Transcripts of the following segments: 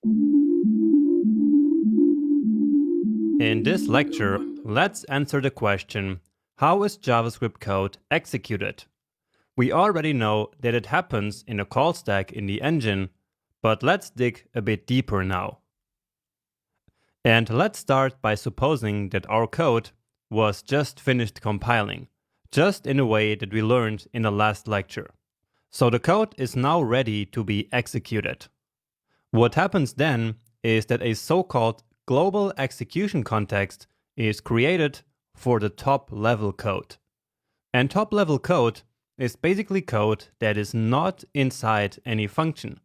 In this lecture, let's answer the question, how is JavaScript code executed? We already know that it happens in a call stack in the engine, but let's dig a bit deeper now. And let's start by supposing that our code was just finished compiling, just in a way that we learned in the last lecture. So the code is now ready to be executed. What happens then is that a so-called global execution context is created for the top-level code. And top-level code is basically code that is not inside any function.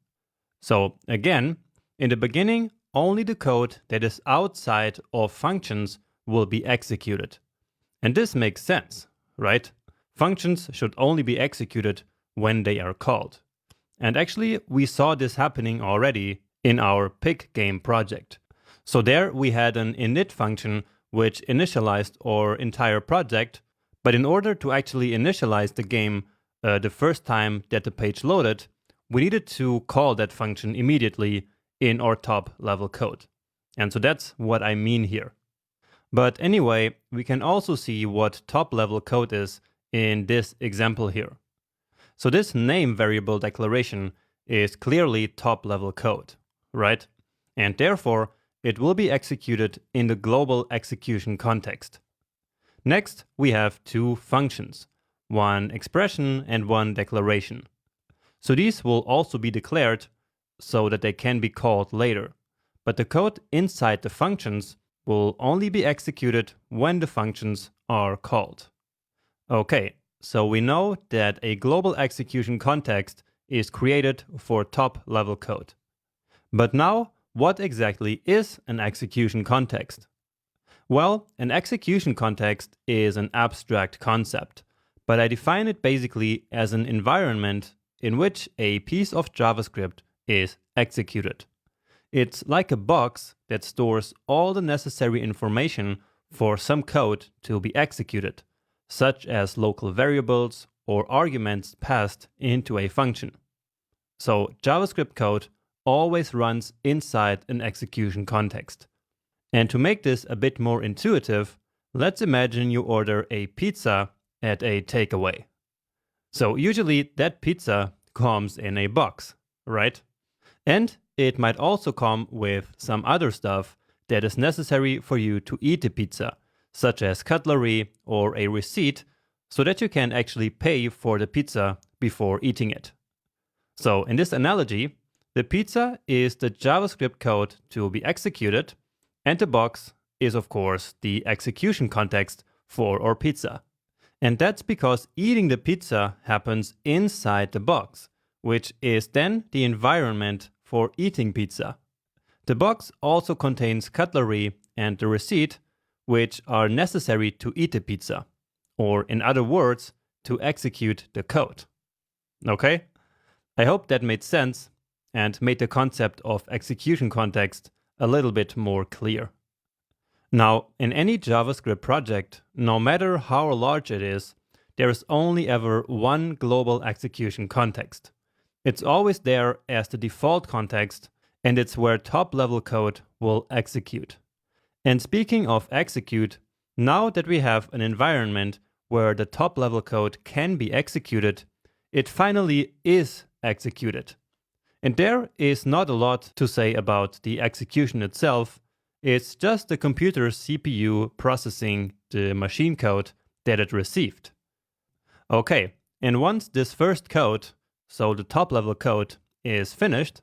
So again, in the beginning, only the code that is outside of functions will be executed. And this makes sense, right? Functions should only be executed when they are called. And actually, we saw this happening already in our pick game project. So there we had an init function which initialized our entire project, but in order to actually initialize the game the first time that the page loaded, we needed to call that function immediately in our top level code. And so that's what I mean here. But anyway, we can also see what top level code is in this example here. So this name variable declaration is clearly top level code, right? And therefore, it will be executed in the global execution context. Next, we have two functions, one expression and one declaration. So these will also be declared so that they can be called later. But the code inside the functions will only be executed when the functions are called. Okay, so we know that a global execution context is created for top-level code. But now, what exactly is an execution context? Well, an execution context is an abstract concept, but I define it basically as an environment in which a piece of JavaScript is executed. It's like a box that stores all the necessary information for some code to be executed, such as local variables or arguments passed into a function. So JavaScript code always runs inside an execution context. And to make this a bit more intuitive, let's imagine you order a pizza at a takeaway. So usually that pizza comes in a box, right? And it might also come with some other stuff that is necessary for you to eat the pizza, such as cutlery or a receipt, so that you can actually pay for the pizza before eating it. So in this analogy, the pizza is the JavaScript code to be executed, and the box is of course the execution context for our pizza. And that's because eating the pizza happens inside the box, which is then the environment for eating pizza. The box also contains cutlery and the receipt, which are necessary to eat the pizza, or in other words, to execute the code. Okay? I hope that made sense and made the concept of execution context a little bit more clear. Now, in any JavaScript project, no matter how large it is, there is only ever one global execution context. It's always there as the default context, and it's where top-level code will execute. And speaking of execute, now that we have an environment where the top-level code can be executed, it finally is executed. And there is not a lot to say about the execution itself. It's just the computer's CPU processing the machine code that it received. Okay, and once this first code, so the top-level code, is finished,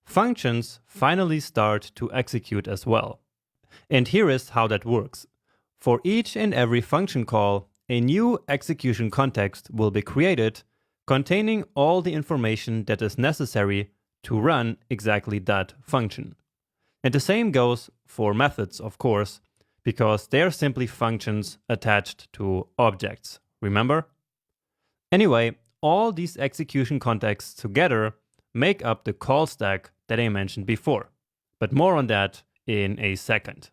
functions finally start to execute as well. And here is how that works. For each and every function call, a new execution context will be created containing all the information that is necessary to run exactly that function. And the same goes for methods, of course, because they're simply functions attached to objects, remember? Anyway, all these execution contexts together make up the call stack that I mentioned before, but more on that in a second.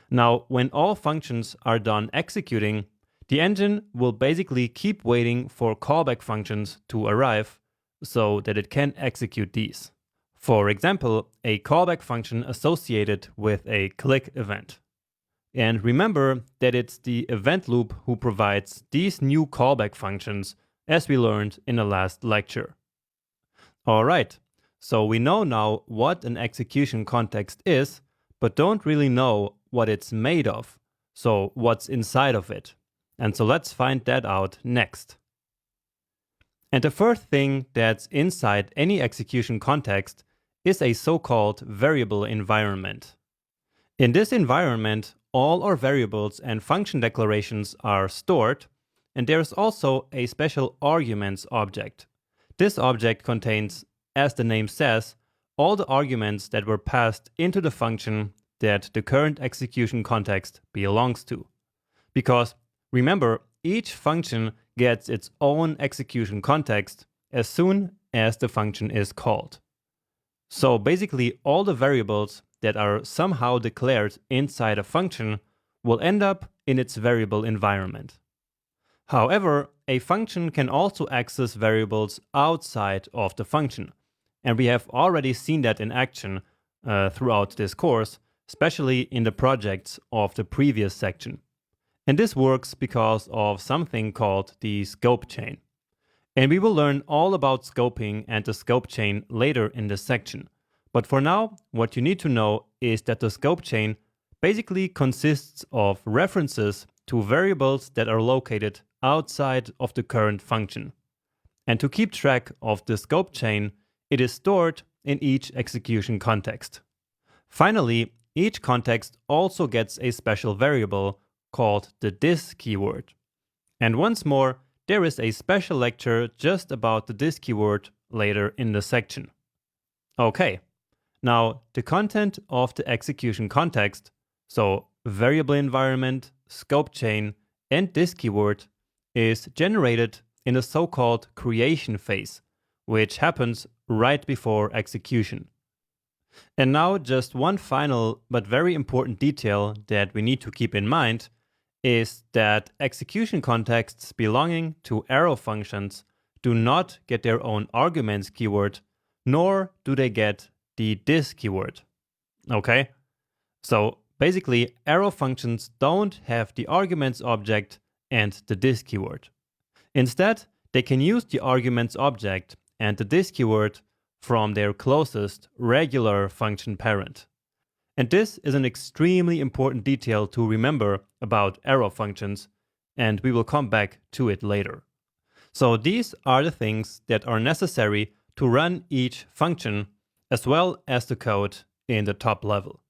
Now, when all functions are done executing, the engine will basically keep waiting for callback functions to arrive so that it can execute these. For example, a callback function associated with a click event. And remember that it's the event loop who provides these new callback functions, as we learned in the last lecture. Alright, so we know now what an execution context is, but don't really know what it's made of, so what's inside of it. And so let's find that out next. And the first thing that's inside any execution context is a so-called variable environment. In this environment, all our variables and function declarations are stored, and there's also a special arguments object. This object contains, as the name says, all the arguments that were passed into the function that the current execution context belongs to. Because remember, each function gets its own execution context as soon as the function is called. So basically, all the variables that are somehow declared inside a function will end up in its variable environment. However, a function can also access variables outside of the function, and we have already seen that in action throughout this course, especially in the projects of the previous section. And this works because of something called the scope chain. And we will learn all about scoping and the scope chain later in this section. But for now, what you need to know is that the scope chain basically consists of references to variables that are located outside of the current function. And to keep track of the scope chain, it is stored in each execution context. Finally, each context also gets a special variable called the this keyword. And once more, there is a special lecture just about the this keyword later in the section. Okay, now the content of the execution context, so variable environment, scope chain, and this keyword, is generated in a so-called creation phase, which happens right before execution. And now just one final but very important detail that we need to keep in mind is that execution contexts belonging to arrow functions do not get their own arguments keyword, nor do they get the this keyword. Okay? So basically, arrow functions don't have the arguments object and the this keyword. Instead, they can use the arguments object and the this keyword from their closest regular function parent. And this is an extremely important detail to remember about arrow functions, and we will come back to it later. So these are the things that are necessary to run each function, as well as the code in the top level.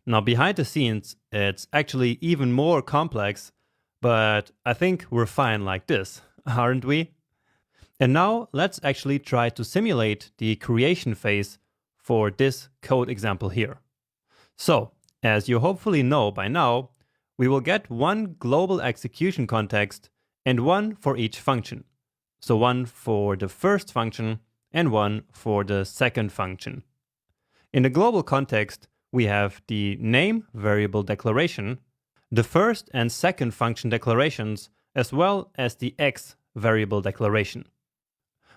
Now behind the scenes, it's actually even more complex, but I think we're fine like this, aren't we? And now let's actually try to simulate the creation phase for this code example here. So, as you hopefully know by now, we will get one global execution context and one for each function. So one for the first function and one for the second function. In the global context, we have the name variable declaration, the first and second function declarations, as well as the x variable declaration.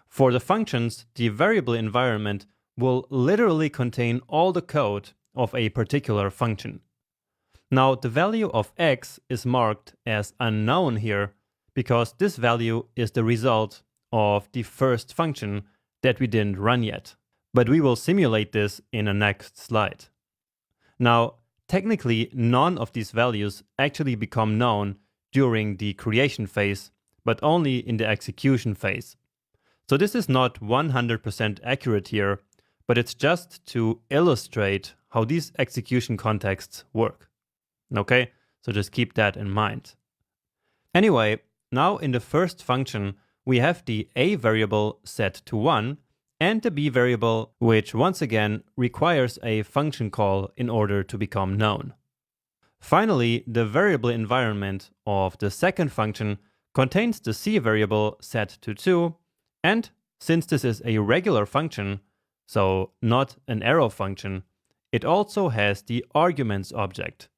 For the functions, the variable environment will literally contain all the code of a particular function. Now, the value of x is marked as unknown here because this value is the result of the first function that we didn't run yet. But we will simulate this in the next slide. Now, technically, none of these values actually become known during the creation phase, but only in the execution phase. So this is not 100% accurate here, but it's just to illustrate how these execution contexts work. Okay, so just keep that in mind. Anyway, now in the first function, we have the a variable set to 1 and the b variable, which once again requires a function call in order to become known. Finally, the variable environment of the second function contains the c variable set to 2, and since this is a regular function, so not an arrow function, it also has the arguments object.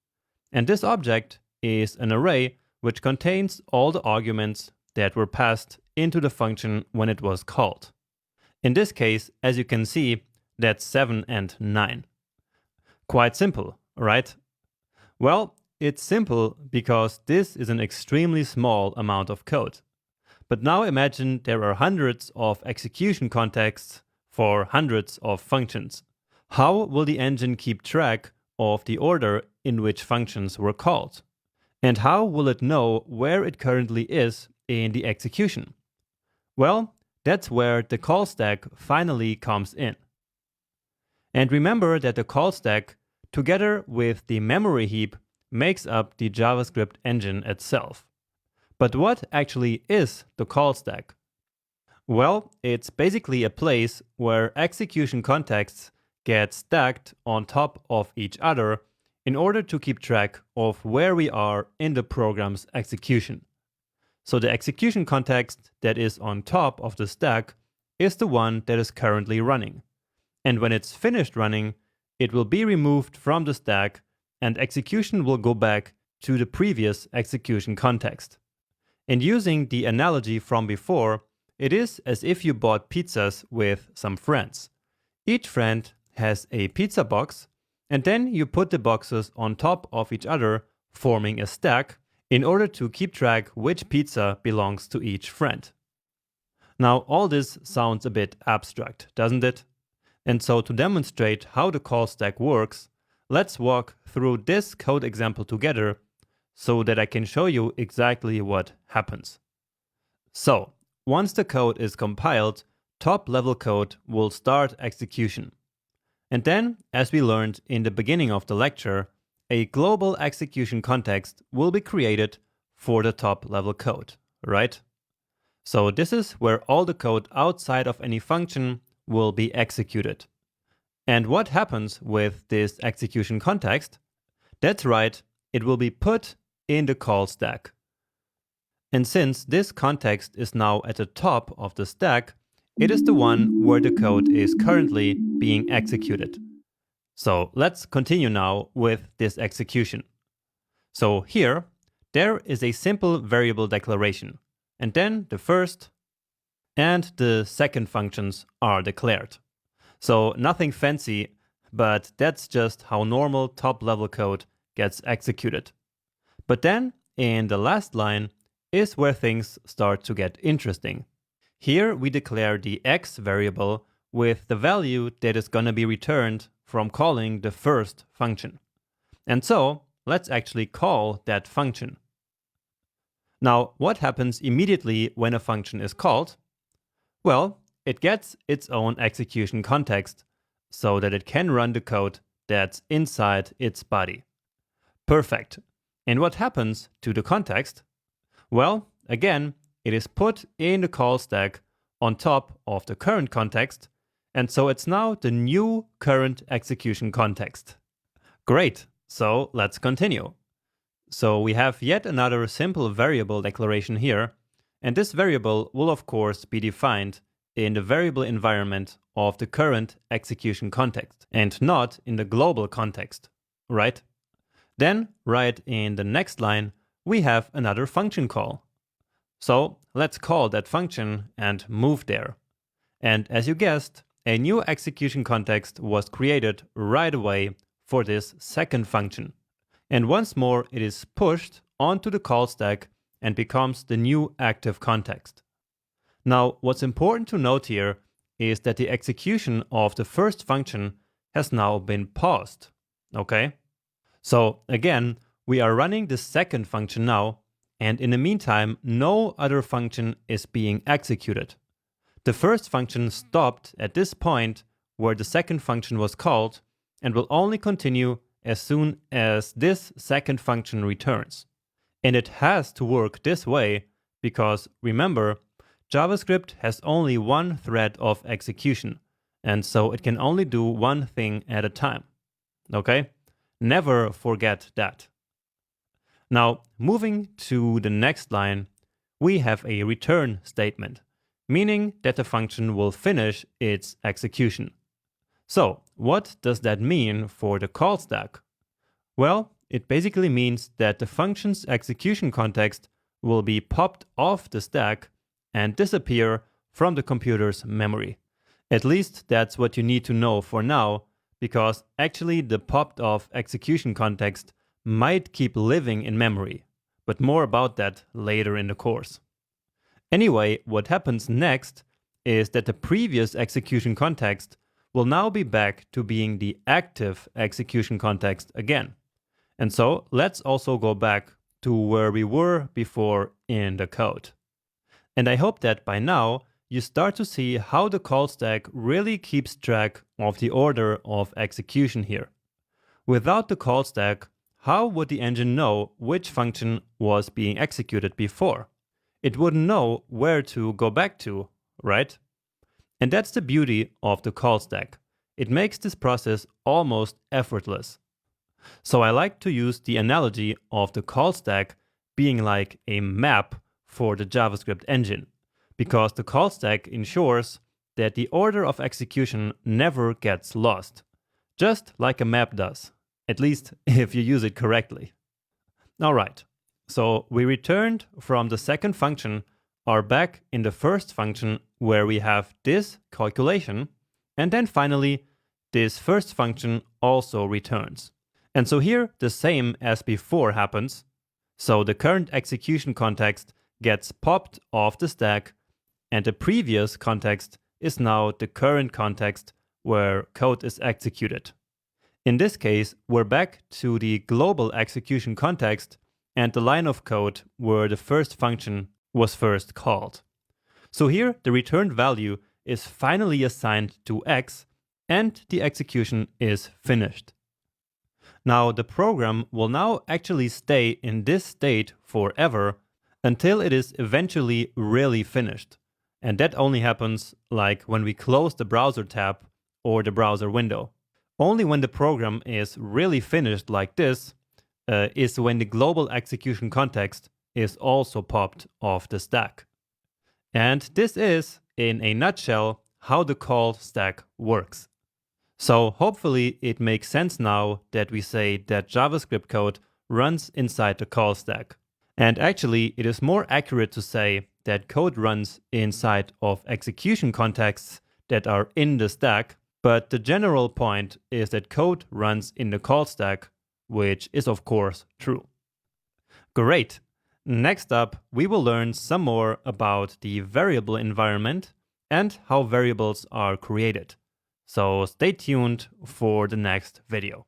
And this object is an array which contains all the arguments that were passed into the function when it was called. In this case, as you can see, That's 7 and 9. Quite simple, right? Well, it's simple because this is an extremely small amount of code. But now imagine there are hundreds of execution contexts for hundreds of functions. How will the engine keep track of the order in which functions were called? And how will it know where it currently is in the execution? Well, that's where the call stack finally comes in. And remember that the call stack, together with the memory heap, makes up the JavaScript engine itself. But what actually is the call stack? Well, it's basically a place where execution contexts get stacked on top of each other in order to keep track of where we are in the program's execution. So the execution context that is on top of the stack is the one that is currently running. And when it's finished running, it will be removed from the stack and execution will go back to the previous execution context. And using the analogy from before, it is as if you bought pizzas with some friends. Each friend has a pizza box, and then you put the boxes on top of each other, forming a stack, in order to keep track which pizza belongs to each friend. Now, all this sounds a bit abstract, doesn't it? And so to demonstrate how the call stack works, let's walk through this code example together so that I can show you exactly what happens. So, once the code is compiled, top-level code will start execution. And then, as we learned in the beginning of the lecture, a global execution context will be created for the top-level code, right? So this is where all the code outside of any function will be executed. And what happens with this execution context? That's right, it will be put in the call stack. And since this context is now at the top of the stack, it is the one where the code is currently being executed. So let's continue now with this execution. So here, there is a simple variable declaration, and then the first and the second functions are declared. So nothing fancy, but that's just how normal top-level code gets executed. But then, in the last line, is where things start to get interesting. Here we declare the x variable with the value that is going to be returned from calling the first function. And so, let's actually call that function. Now, what happens immediately when a function is called? Well, it gets its own execution context so that it can run the code that's inside its body. Perfect. And what happens to the context? Well, again, it is put in the call stack on top of the current context, and so it's now the new current execution context. Great, so let's continue. So we have yet another simple variable declaration here, and this variable will of course be defined in the variable environment of the current execution context, and not in the global context, right? Then, right in the next line, we have another function call. So let's call that function and move there. And as you guessed, a new execution context was created right away for this second function. And once more, it is pushed onto the call stack and becomes the new active context. Now, what's important to note here is that the execution of the first function has now been paused, okay? So again, we are running the second function now, and in the meantime, no other function is being executed. The first function stopped at this point where the second function was called and will only continue as soon as this second function returns. And it has to work this way because, remember, JavaScript has only one thread of execution, and so it can only do one thing at a time. Okay? Never forget that. Now, moving to the next line, we have a return statement, meaning that the function will finish its execution. So, what does that mean for the call stack? Well, it basically means that the function's execution context will be popped off the stack and disappear from the computer's memory. At least that's what you need to know for now, because actually the popped off execution context might keep living in memory, but more about that later in the course. Anyway, what happens next is that the previous execution context will now be back to being the active execution context again. And so let's also go back to where we were before in the code. And I hope that by now you start to see how the call stack really keeps track of the order of execution here. Without the call stack, how would the engine know which function was being executed before? It wouldn't know where to go back to, right? And that's the beauty of the call stack. It makes this process almost effortless. So I like to use the analogy of the call stack being like a map for the JavaScript engine, because the call stack ensures that the order of execution never gets lost, just like a map does, at least if you use it correctly. Alright, so we returned from the second function, are back in the first function where we have this calculation, and then finally this first function also returns. And so here the same as before happens. So the current execution context gets popped off the stack, and the previous context is now the current context where code is executed. In this case, we're back to the global execution context and the line of code where the first function was first called. So here the returned value is finally assigned to x and the execution is finished. Now the program will now actually stay in this state forever until it is eventually really finished. And that only happens like when we close the browser tab or the browser window. Only when the program is really finished like this is when the global execution context is also popped off the stack. And this is, in a nutshell, how the call stack works. So hopefully it makes sense now that we say that JavaScript code runs inside the call stack. And actually it is more accurate to say that code runs inside of execution contexts that are in the stack, but the general point is that code runs in the call stack, which is of course true. Great! Next up, we will learn some more about the variable environment and how variables are created. So stay tuned for the next video.